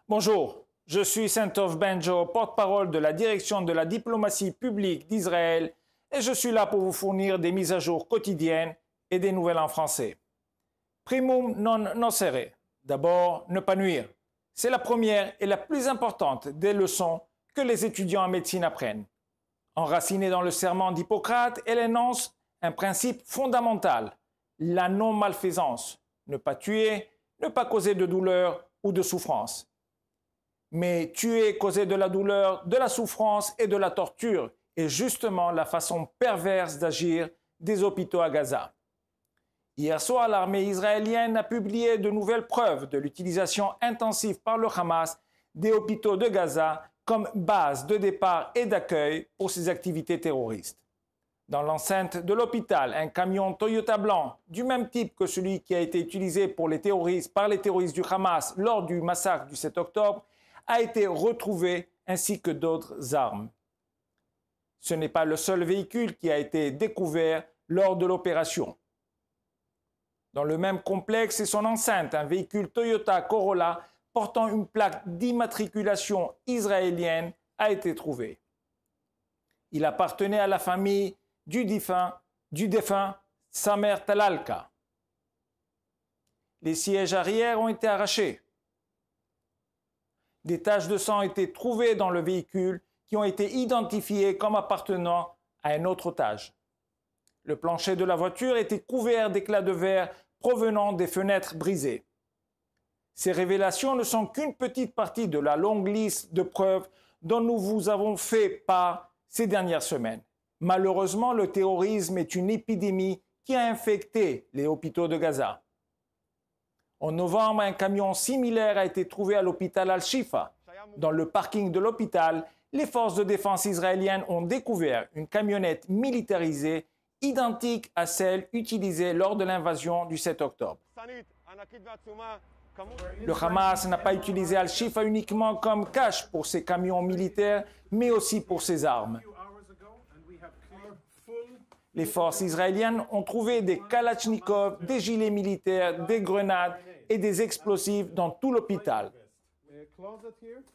Bonjour, je suis Santov Benjo, porte-parole de la direction de la diplomatie publique d'Israël et je suis là pour vous fournir des mises à jour quotidiennes et des nouvelles en français. Primum non nocere, d'abord ne pas nuire. C'est la première et la plus importante des leçons que les étudiants en médecine apprennent. Enracinée dans le serment d'Hippocrate, elle énonce un principe fondamental, la non-malfaisance, ne pas tuer, ne pas causer de douleur ou de souffrance. Mais tuer, causer de la douleur, de la souffrance et de la torture est justement la façon perverse d'agir des hôpitaux à Gaza. Hier soir, l'armée israélienne a publié de nouvelles preuves de l'utilisation intensive par le Hamas des hôpitaux de Gaza comme base de départ et d'accueil pour ses activités terroristes. Dans l'enceinte de l'hôpital, un camion Toyota blanc, du même type que celui qui a été utilisé par les terroristes du Hamas lors du massacre du 7 octobre, a été retrouvé ainsi que d'autres armes. Ce n'est pas le seul véhicule qui a été découvert lors de l'opération. Dans le même complexe et son enceinte, un véhicule Toyota Corolla portant une plaque d'immatriculation israélienne a été trouvé. Il appartenait à la famille du défunt Samer Talalka. Les sièges arrière ont été arrachés. Des taches de sang ont été trouvées dans le véhicule qui ont été identifiées comme appartenant à un autre otage. Le plancher de la voiture était couvert d'éclats de verre provenant des fenêtres brisées. Ces révélations ne sont qu'une petite partie de la longue liste de preuves dont nous vous avons fait part ces dernières semaines. Malheureusement, le terrorisme est une épidémie qui a infecté les hôpitaux de Gaza. En novembre, un camion similaire a été trouvé à l'hôpital Al-Shifa. Dans le parking de l'hôpital, les forces de défense israéliennes ont découvert une camionnette militarisée identique à celle utilisée lors de l'invasion du 7 octobre. Le Hamas n'a pas utilisé Al-Shifa uniquement comme cache pour ses camions militaires, mais aussi pour ses armes. Les forces israéliennes ont trouvé des kalachnikovs, des gilets militaires, des grenades et des explosifs dans tout l'hôpital.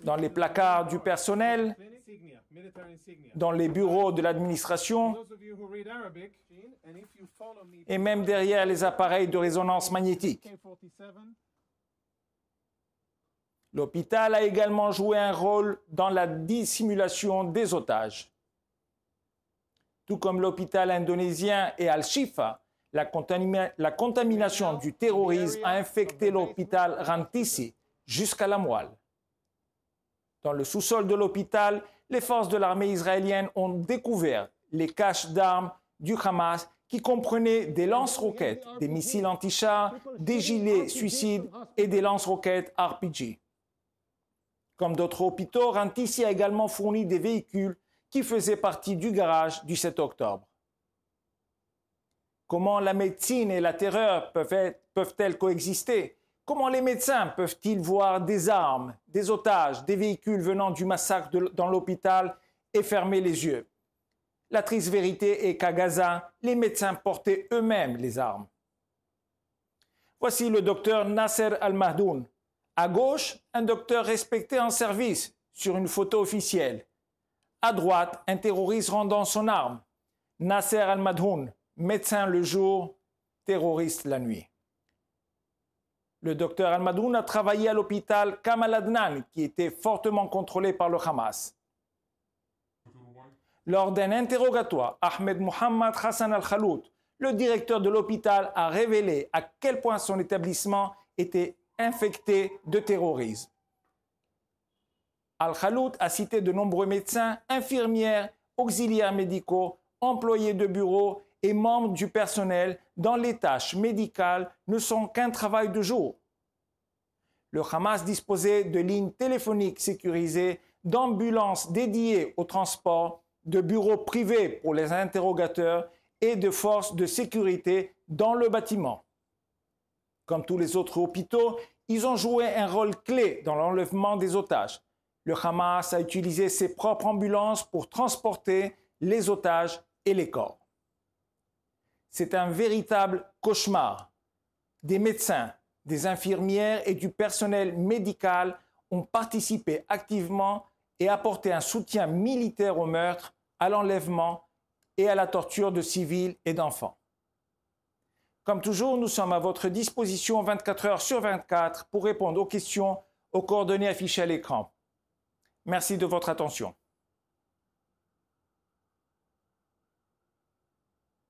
Dans les placards du personnel, dans les bureaux de l'administration et même derrière les appareils de résonance magnétique. L'hôpital a également joué un rôle dans la dissimulation des otages. Tout comme l'hôpital indonésien et Al-Shifa, la contamination du terrorisme a infecté l'hôpital Rantisi jusqu'à la moelle. Dans le sous-sol de l'hôpital, les forces de l'armée israélienne ont découvert les caches d'armes du Hamas qui comprenaient des lance-roquettes, des missiles anti-chars, des gilets suicides et des lance-roquettes RPG. Comme d'autres hôpitaux, Rantisi a également fourni des véhicules qui faisaient partie du garage du 7 octobre. Comment la médecine et la terreur peuvent-elles coexister? Comment les médecins peuvent-ils voir des armes, des otages, des véhicules venant du massacre dans l'hôpital et fermer les yeux? La triste vérité est qu'à Gaza, les médecins portaient eux-mêmes les armes. Voici le docteur Nasser Al-Mahdoun. À gauche, un docteur respecté en service sur une photo officielle. À droite, un terroriste rendant son arme. Nasser Al-Madhoun, médecin le jour, terroriste la nuit. Le docteur Al-Madhoun a travaillé à l'hôpital Kamal Adnan, qui était fortement contrôlé par le Hamas. Lors d'un interrogatoire, Ahmed Mohamed Hassan Al-Khalout, le directeur de l'hôpital, a révélé à quel point son établissement était infecté de terrorisme. Al-Khalout a cité de nombreux médecins, infirmières, auxiliaires médicaux, employés de bureau et membres du personnel dont les tâches médicales ne sont qu'un travail de jour. Le Hamas disposait de lignes téléphoniques sécurisées, d'ambulances dédiées au transport, de bureaux privés pour les interrogateurs et de forces de sécurité dans le bâtiment. Comme tous les autres hôpitaux, ils ont joué un rôle clé dans l'enlèvement des otages. Le Hamas a utilisé ses propres ambulances pour transporter les otages et les corps. C'est un véritable cauchemar. Des médecins, des infirmières et du personnel médical ont participé activement et apporté un soutien militaire au meurtre, à l'enlèvement et à la torture de civils et d'enfants. Comme toujours, nous sommes à votre disposition 24 heures sur 24 pour répondre aux questions aux coordonnées affichées à l'écran. Merci de votre attention.